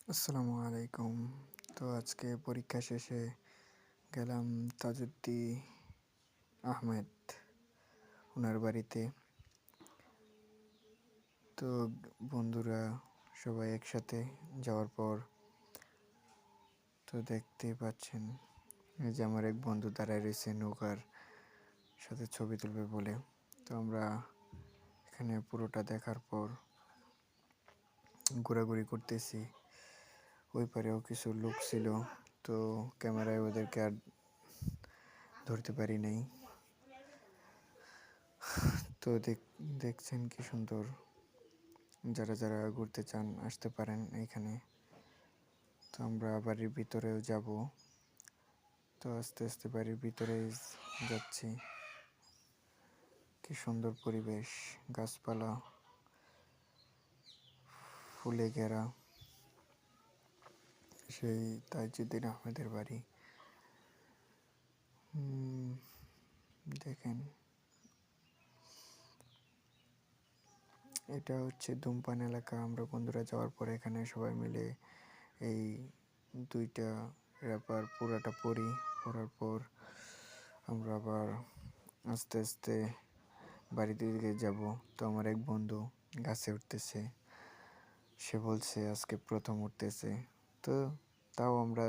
আসসালামু আলাইকুম। তো আজকে পরীক্ষা শেষে গেলাম তাজউদ্দি আহমেদ ওনার বাড়িতে। তো বন্ধুরা সবাই একসাথে যাওয়ার পর তো দেখতেই পাচ্ছেন এই যে আমার এক বন্ধু দাঁড়ায় রয়েছে নৌকার সাথে ছবি তুলবে বলে। তো আমরা এখানে পুরোটা দেখার পর ঘোরাঘুরি করতেছি। ওই পারেও কিছু লোক ছিল, তো ক্যামেরায় ওদেরকে আর ধরতে পারি নাই। তো দেখছেন কি সুন্দর, যারা যারা ঘুরতে চান আসতে পারেন এইখানে। তো আমরা বাড়ির ভিতরেও যাব, তো আস্তে আস্তে বাড়ির ভিতরেই যাচ্ছি। কি সুন্দর পরিবেশ, গাছপালা, ফুলে ঘেরা সেই তাজউদ্দিন আহমেদের বাড়ি। দেখেন, এটা হচ্ছে ধূমপান এলাকা। আমরা বন্ধুরা যাওয়ার পরে এখানে সবাই মিলে এই দুইটা র্যাপার পুরাটা পড়ার পর আমরা আবার আস্তে আস্তে বাড়ির দিকে যাব। তো আমার এক বন্ধু গাছে উঠতেছে, সে বলছে আজকে প্রথম উঠতেছে। তো তাও আমরা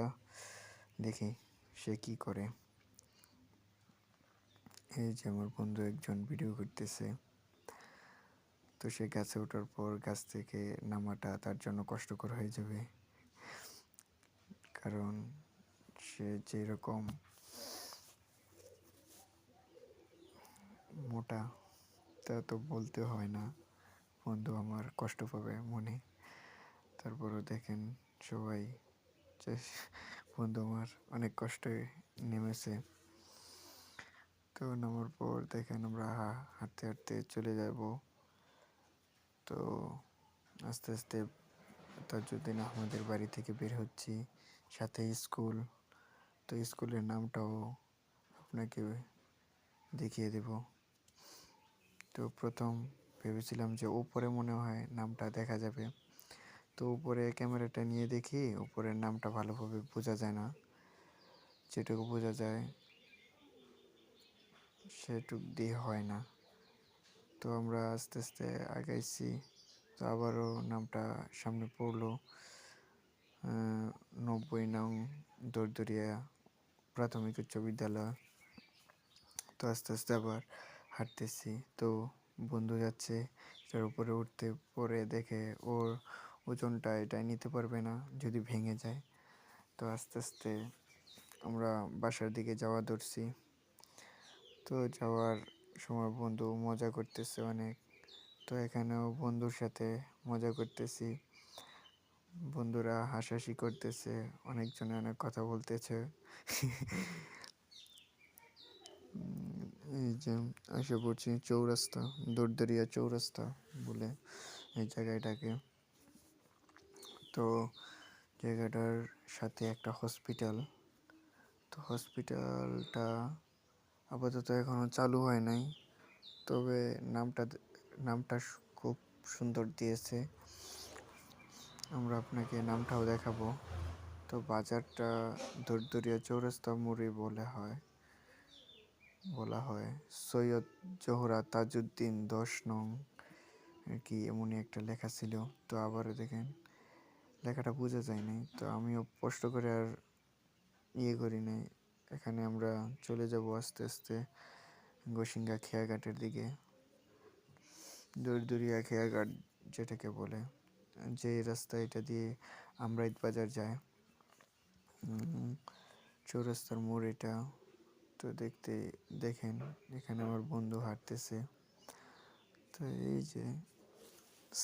দেখি সে কি করে। এই যে আমার বন্ধু একজন ভিডিও করতেছে। তো সে গাছে ওঠার পর গাছ থেকে নামাটা তার জন্য কষ্টকর হয়ে যাবে, কারণ সে যেরকম মোটা তা তো বলতে হয় না, বন্ধু আমার কষ্ট পাবে মনে। তারপরও দেখেন সবাই, বন্ধু আমার অনেক কষ্টে নেমেছে। তো নামার পর দেখেন আমরা হাঁটতে হাঁটতে চলে যাব। তো আস্তে আস্তে তাজউদ্দিন আহমেদের বাড়ি থেকে বের হচ্ছি, সাথে স্কুল। তো স্কুলের নামটাও আপনাকে দেখিয়ে দেব। তো প্রথম ভেবেছিলাম যে উপরে মনে হয় নামটা দেখা যাবে, তো উপরে ক্যামেরাটা নিয়ে দেখি উপরের নামটা ভালোভাবে বোঝা যায় না, যেটুকু বোঝা যায় সেটুক দিয়ে হয় না। তো আমরা আস্তে আস্তে আগাইছি, তো আবারও নামটা সামনে পড়লো, 90 নং দরদরিয়া প্রাথমিক উচ্চ বিদ্যালয়। তো আস্তে আস্তে আবার হাঁটতেছি। তো বন্ধু যাচ্ছে, এটার উপরে উঠতে পরে দেখে ওর ওজনটা এটা নিতে পারবে না যদি ভেঙে যায়। তো আস্তে আস্তে আমরা বাসার দিকে যাওয়া ধরছি। তো যাওয়ার সময় বন্ধু মজা করতেছে অনেক। তো এখানেও বন্ধুর সাথে মজা করতেছি, বন্ধুরা হাসাহাসি করতেছে, অনেকজনে অনেক কথা বলতেছে। এই যে এসে পড়ছি চৌরাস্তা, দরদরিয়া চৌরাস্তা বলে এই জায়গাটাকে। তো জায়গাটার সাথে একটা হসপিটাল। তো হসপিটালটা আপাতত এখনও চালু হয় নাই, তবে নামটা খুব সুন্দর দিয়েছে। আমরা আপনাকে নামটাও দেখাবো। তো বাজারটা দরদরিয়া চৌরাস্তা মোড়ে বলা হয় সৈয়দ জোহরা তাজউদ্দিন 10 নং আর কি, এমনই একটা লেখা ছিল। তো আবারও দেখেন লেখাটা বোঝা যায় নাই, তো আমিও কষ্ট করে আর করি নাই। এখানে আমরা চলে যাব আস্তে আস্তে গোসিঙ্গা খেয়াঘাটের দিকে, দরদরিয়া খেয়াঘাট যেটাকে বলে, যে রাস্তা এটা দিয়ে আমরাইত বাজার যায়। চৌরাস্তার মোড় এটা। তো দেখেন এখানে আমার বন্ধু হাঁটতেছে। তো এই যে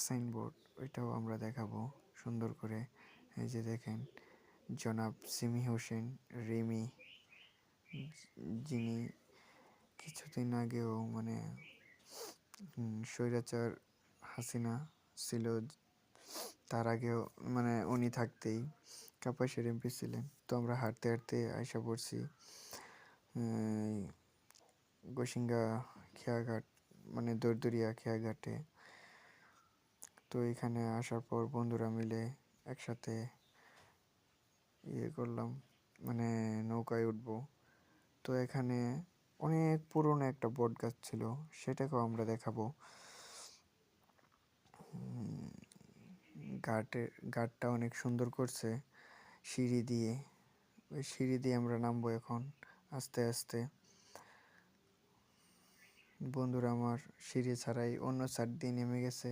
সাইনবোর্ড, ওইটাও আমরা দেখাবো সুন্দর করে। এই যে দেখেন জনাব সিমি হোসেন রিমি, যিনি কিছুদিন আগেও মানে স্বৈরাচার হাসিনা ছিল, তার আগেও মানে উনি থাকতেই কাপাসিয়ার এমপি ছিলেন। তো আমরা হাঁটতে হাঁটতে আইসা পড়ছি গোসিঙ্গা খেয়াঘাট, মানে দরদরিয়া খেয়াঘাটে। তো এখানে আসার পর বন্ধুরা মিলে একসাথে ইয়ে করলাম, মানে নৌকায় উঠবো। তো এখানে অনেক পুরনো একটা বট গাছ ছিল, সেটাকেও আমরা দেখাবো। ঘাটটা অনেক সুন্দর করছে সিঁড়ি দিয়ে। ওই সিঁড়ি দিয়ে আমরা নামবো এখন আস্তে আস্তে। বন্ধুরা আমার সিঁড়ি ছাড়াই অন্য সাইড দিয়ে নেমে গেছে,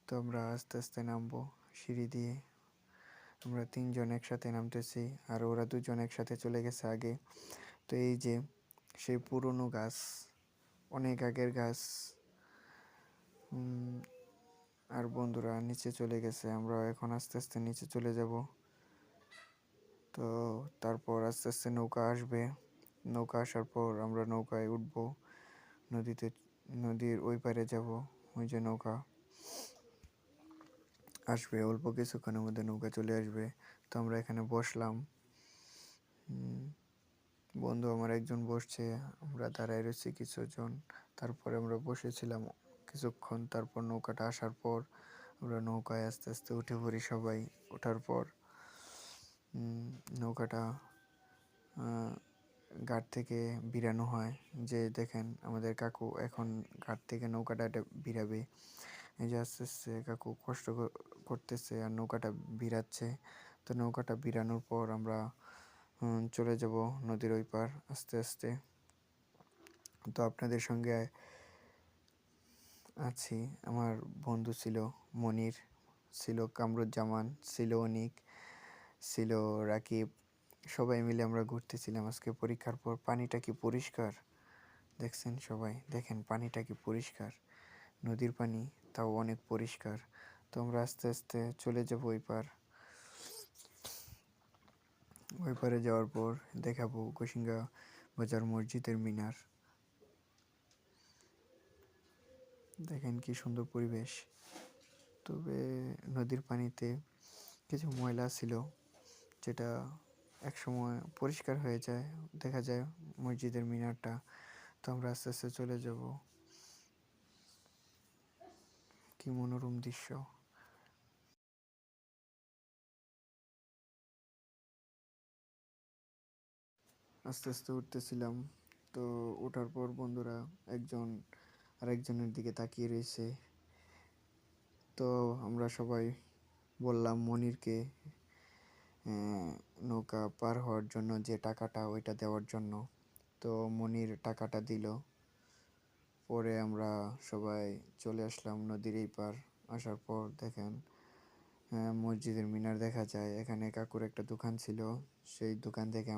তো আমরা আস্তে আস্তে নামবো সিঁড়ি দিয়ে। আমরা তিনজন একসাথে নামতেছি, আর ওরা দুজন একসাথে চলে গেছে আগে। তো এই যে সেই পুরনো গাছ, অনেক আগের গাছ। আর বন্ধুরা নিচে চলে গেছে, আমরা এখন আস্তে আস্তে নিচে চলে যাব। তো তারপর আস্তে আস্তে নৌকা আসবে, নৌকা আসার পর আমরা নৌকায় উঠবো, নদীর ওই পারে যাব। ওই যে নৌকা আসবে, অল্প কিছুক্ষণের মধ্যে নৌকা চলে আসবে। তো আমরা এখানে বসলাম, বন্ধু আমার একজন বসছে, আমরা দাঁড়ায় রয়েছি কিছুজন। তারপরে আমরা বসেছিলাম কিছুক্ষণ, তারপর নৌকাটা আসার পর আমরা নৌকায় আস্তে আস্তে উঠে পড়ি সবাই। ওঠার পর নৌকাটা ঘাট থেকে বিরানো হয়। যে দেখেন আমাদের কাকু এখন ঘাট থেকে নৌকাটা বিরাবে। এই যে আস্তে আস্তে কাকু কষ্ট করতেছে আর নৌকাটা বিরাচ্ছে। তো নৌকাটা বিরানোর পর আমরা চলে যাব নদীর ওই পার আস্তে আস্তে। তো আপনাদের সঙ্গে আছি, আমার বন্ধু ছিল মনির, ছিল কামরুজ্জামান, ছিল অনিক, ছিল রাকিব। সবাই মিলে আমরা ঘুরতেছিলাম আজকে পরীক্ষার পর। পানিটা কি পরিষ্কার দেখছেন সবাই, দেখেন পানিটা কি পরিষ্কার, নদীর পানি, তাও অনেক পরিষ্কার। তো আমরা আস্তে আস্তে চলে যাব ওই পার। ওই পারে যাওয়ার পর দেখাবো গোসিঙ্গা বাজার মসজিদের মিনার। দেখেন কি সুন্দর পরিবেশ। তবে নদীর পানিতে কিছু ময়লা ছিল, যেটা একসময় পরিষ্কার হয়ে যায়, দেখা যায় মসজিদের মিনারটা। তো আমরা আস্তে আস্তে চলে যাব। কি মনোরম দৃশ্য। আস্তে আস্তে উঠতেছিলাম, তো ওঠার পর বন্ধুরা একজন আরেকজনের দিকে তাকিয়ে রয়েছে। তো আমরা সবাই বললাম মনিরকে নৌকা পার হওয়ার জন্য যে টাকাটা, ওইটা দেওয়ার জন্য। তো মনির টাকাটা দিল। পরে আমরা সবাই চলে আসলাম নদীর এই পার। আসার পর দেখেন মসজিদের মিনার দেখা যায়। এখানে কাকুর একটা দোকান ছিল, সেই দোকান থেকে